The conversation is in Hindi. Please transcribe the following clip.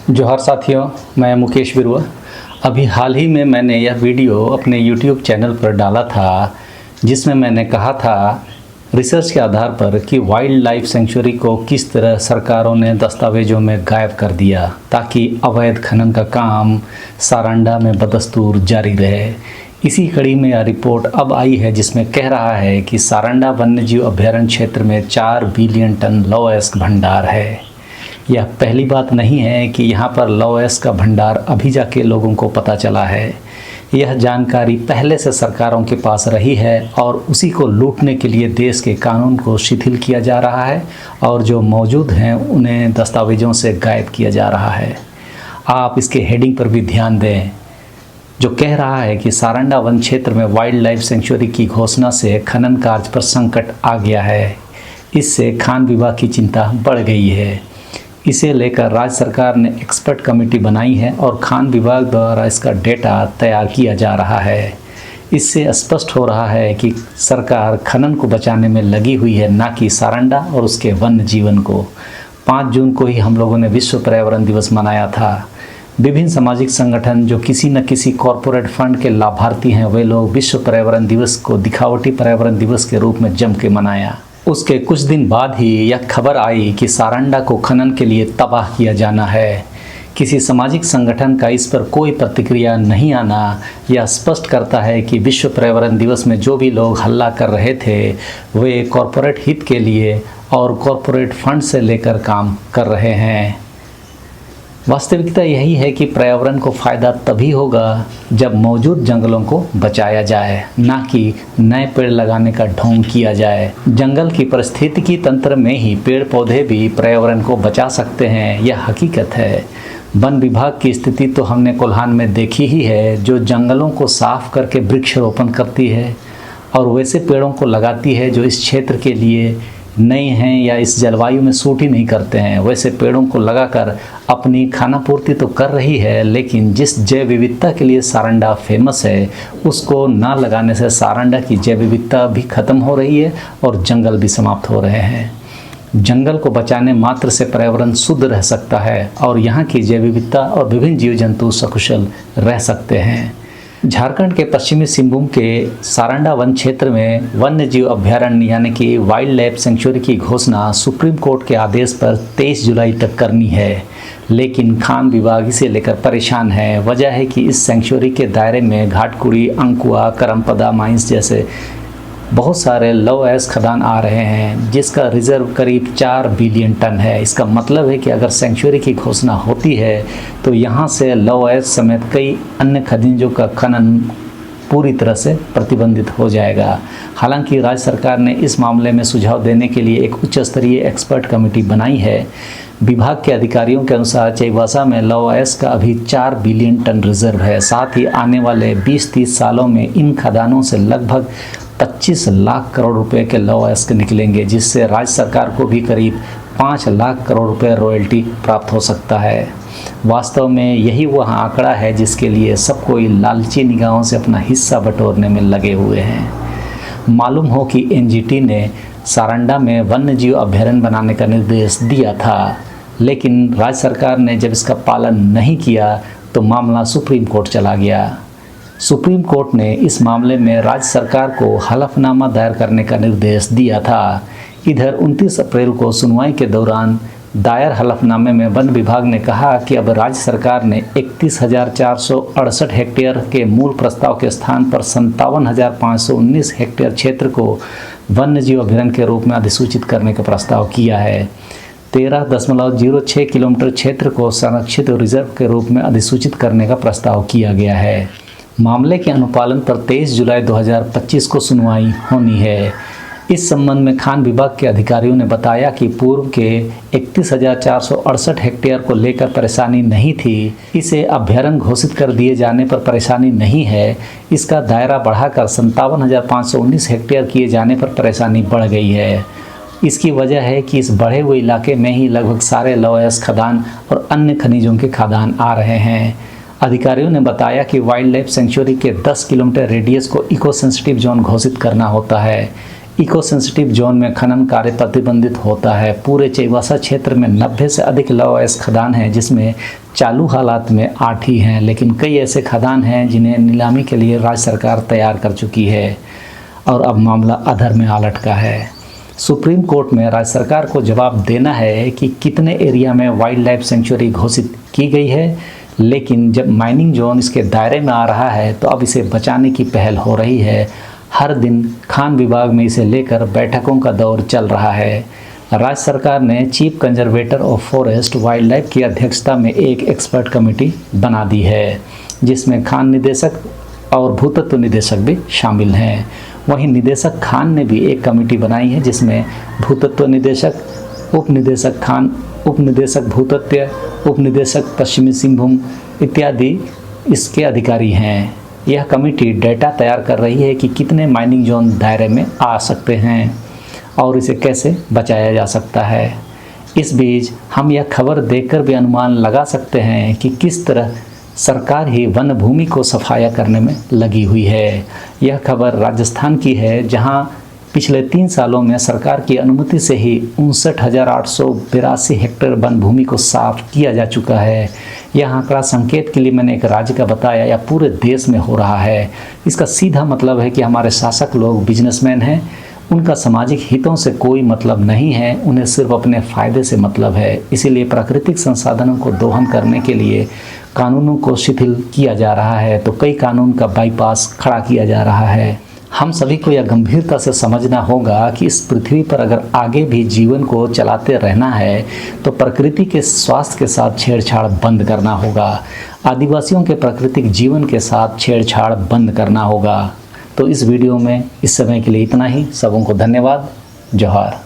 जोहार साथियों, मैं मुकेश बिरुआ। अभी हाल ही में मैंने यह वीडियो अपने YouTube चैनल पर डाला था, जिसमें मैंने कहा था रिसर्च के आधार पर कि वाइल्ड लाइफ सेंचुरी को किस तरह सरकारों ने दस्तावेजों में गायब कर दिया ताकि अवैध खनन का काम सारंडा में बदस्तूर जारी रहे। इसी कड़ी में यह रिपोर्ट अब आई है, जिसमें कह रहा है कि सारंडा वन्यजीव अभयारण्य क्षेत्र में 4 बिलियन टन लौह अयस्क भंडार है। यह पहली बात नहीं है कि यहाँ पर लौह अयस्क का भंडार अभी जाके लोगों को पता चला है। यह जानकारी पहले से सरकारों के पास रही है और उसी को लूटने के लिए देश के कानून को शिथिल किया जा रहा है और जो मौजूद हैं उन्हें दस्तावेजों से गायब किया जा रहा है। आप इसके हेडिंग पर भी ध्यान दें, जो कह रहा है कि सारंडा वन क्षेत्र में वाइल्ड लाइफ सेंचुरी की घोषणा से खनन कार्य पर संकट आ गया है। इससे खान विभाग की चिंता बढ़ गई है। इसे लेकर राज्य सरकार ने एक्सपर्ट कमेटी बनाई है और खान विभाग द्वारा इसका डेटा तैयार किया जा रहा है। इससे स्पष्ट हो रहा है कि सरकार खनन को बचाने में लगी हुई है, ना कि सारंडा और उसके वन्य जीवन को। 5 जून को ही हम लोगों ने विश्व पर्यावरण दिवस मनाया था। विभिन्न सामाजिक संगठन जो किसी न किसी कॉरपोरेट फंड के लाभार्थी हैं, वे लोग विश्व पर्यावरण दिवस को दिखावटी पर्यावरण दिवस के रूप में जम के मनाया। उसके कुछ दिन बाद ही यह खबर आई कि सारंडा को खनन के लिए तबाह किया जाना है। किसी सामाजिक संगठन का इस पर कोई प्रतिक्रिया नहीं आना यह स्पष्ट करता है कि विश्व पर्यावरण दिवस में जो भी लोग हल्ला कर रहे थे, वे कॉरपोरेट हित के लिए और कॉरपोरेट फंड से लेकर काम कर रहे हैं। वास्तविकता यही है कि पर्यावरण को फ़ायदा तभी होगा जब मौजूद जंगलों को बचाया जाए, ना कि नए पेड़ लगाने का ढोंग किया जाए। जंगल की पारिस्थितिकी तंत्र में ही पेड़ पौधे भी पर्यावरण को बचा सकते हैं, यह हकीकत है। वन विभाग की स्थिति तो हमने कोल्हान में देखी ही है, जो जंगलों को साफ करके वृक्षारोपण करती है और वैसे पेड़ों को लगाती है जो इस क्षेत्र के लिए नए हैं या इस जलवायु में सूट ही नहीं करते हैं। वैसे पेड़ों को लगाकर अपनी खाना पूर्ति तो कर रही है, लेकिन जिस जैव विविधता के लिए सारंडा फेमस है, उसको ना लगाने से सारंडा की जैव विविधता भी खत्म हो रही है और जंगल भी समाप्त हो रहे हैं। जंगल को बचाने मात्र से पर्यावरण शुद्ध रह सकता है और यहाँ की जैव विविधता और विभिन्न जीव जंतु सकुशल रह सकते हैं। झारखंड के पश्चिमी सिंहभूम के सारंडा वन क्षेत्र में वन्य जीव अभयारण्य यानी कि वाइल्ड लाइफ सेंचुरी की घोषणा सुप्रीम कोर्ट के आदेश पर 23 जुलाई तक करनी है, लेकिन खान विभाग इसे लेकर परेशान है। वजह है कि इस सेंचुरी के दायरे में घाटकुड़ी, अंकुआ, करमपदा माइंस जैसे बहुत सारे लौह अयस्क खदान आ रहे हैं, जिसका रिजर्व करीब 4 बिलियन टन है। इसका मतलब है कि अगर सेंचुरी की घोषणा होती है तो यहाँ से लौह अयस्क समेत कई अन्य खनिजों का खनन पूरी तरह से प्रतिबंधित हो जाएगा। हालांकि राज्य सरकार ने इस मामले में सुझाव देने के लिए एक उच्च स्तरीय एक्सपर्ट कमेटी बनाई है। विभाग के अधिकारियों के अनुसार चाईबासा में लौह अयस्क का अभी 4 बिलियन टन रिजर्व है। साथ ही आने वाले 20-30 सालों में इन खदानों से लगभग 25 लाख करोड़ रुपए के लौह अयस्क निकलेंगे, जिससे राज्य सरकार को भी करीब 5 लाख करोड़ रुपए रॉयल्टी प्राप्त हो सकता है। वास्तव में यही वह आंकड़ा है जिसके लिए सब कोई लालची निगाहों से अपना हिस्सा बटोरने में लगे हुए हैं। मालूम हो कि एनजीटी ने सारंडा में वन्य जीव अभयारण्य बनाने का निर्देश दिया था, लेकिन राज्य सरकार ने जब इसका पालन नहीं किया तो मामला सुप्रीम कोर्ट चला गया। सुप्रीम कोर्ट ने इस मामले में राज्य सरकार को हलफनामा दायर करने का निर्देश दिया था। इधर 29 अप्रैल को सुनवाई के दौरान दायर हलफनामे में वन विभाग ने कहा कि अब राज्य सरकार ने 31,468 हेक्टेयर के मूल प्रस्ताव के स्थान पर 57,519 हेक्टेयर क्षेत्र को वन्यजीव अभयारण्य के रूप में अधिसूचित करने का प्रस्ताव किया है। 13.06 किलोमीटर क्षेत्र को संरक्षित रिजर्व के रूप में अधिसूचित करने का प्रस्ताव किया गया है। मामले के अनुपालन पर 23 जुलाई 2025 को सुनवाई होनी है। इस संबंध में खान विभाग के अधिकारियों ने बताया कि पूर्व के 31,468 हेक्टेयर को लेकर परेशानी नहीं थी। इसे अभयारण्य घोषित कर दिए जाने पर परेशानी नहीं है। इसका दायरा बढ़ाकर 57,519 हेक्टेयर किए जाने पर परेशानी बढ़ गई है। इसकी वजह है कि इस बढ़े हुए इलाके में ही लगभग सारे लौह अयस्क खदान और अन्य खनिजों के खदान आ रहे हैं। अधिकारियों ने बताया कि वाइल्ड लाइफ सेंचुरी के 10 किलोमीटर रेडियस को इको सेंसिटिव जोन घोषित करना होता है। इको सेंसिटिव जोन में खनन कार्य प्रतिबंधित होता है। पूरे चईवासा क्षेत्र में 90 से अधिक लौह अयस्क खदान हैं, जिसमें चालू हालात में 8 ही हैं, लेकिन कई ऐसे खदान हैं जिन्हें नीलामी के लिए राज्य सरकार तैयार कर चुकी है और अब मामला अधर में आ लटका है। सुप्रीम कोर्ट में राज्य सरकार को जवाब देना है कि कितने एरिया में वाइल्ड लाइफ सेंचुरी घोषित की गई है, लेकिन जब माइनिंग जोन इसके दायरे में आ रहा है तो अब इसे बचाने की पहल हो रही है। हर दिन खान विभाग में इसे लेकर बैठकों का दौर चल रहा है। राज्य सरकार ने chief conservator of forest wild life की अध्यक्षता में एक एक्सपर्ट कमेटी बना दी है, जिसमें खान निदेशक और भूतत्व निदेशक भी शामिल हैं। वहीं निदेशक खान ने भी एक कमेटी बनाई है, जिसमें भूतत्व निदेशक, उप निदेशक खान, उप निदेशक भूतत्व, उप निदेशक पश्चिमी सिंहभूम इत्यादि इसके अधिकारी हैं। यह कमेटी डेटा तैयार कर रही है कि कितने माइनिंग जोन दायरे में आ सकते हैं और इसे कैसे बचाया जा सकता है। इस बीच हम यह खबर देखकर भी अनुमान लगा सकते हैं कि किस तरह सरकार ही वन भूमि को सफाया करने में लगी हुई है। यह खबर राजस्थान की है, जहां पिछले 3 सालों में सरकार की अनुमति से ही 59,882 हेक्टेयर वन भूमि को साफ किया जा चुका है। यह आंकड़ा संकेत के लिए मैंने एक राज्य का बताया, या पूरे देश में हो रहा है। इसका सीधा मतलब है कि हमारे शासक लोग बिजनेसमैन हैं, उनका सामाजिक हितों से कोई मतलब नहीं है, उन्हें सिर्फ अपने फ़ायदे से मतलब है। इसीलिए प्राकृतिक संसाधनों को दोहन करने के लिए कानूनों को शिथिल किया जा रहा है, तो कई कानून का बाईपास खड़ा किया जा रहा है। हम सभी को यह गंभीरता से समझना होगा कि इस पृथ्वी पर अगर आगे भी जीवन को चलाते रहना है तो प्रकृति के स्वास्थ्य के साथ छेड़छाड़ बंद करना होगा। आदिवासियों के प्राकृतिक जीवन के साथ छेड़छाड़ बंद करना होगा। तो इस वीडियो में इस समय के लिए इतना ही। सबों को धन्यवाद। जोहार।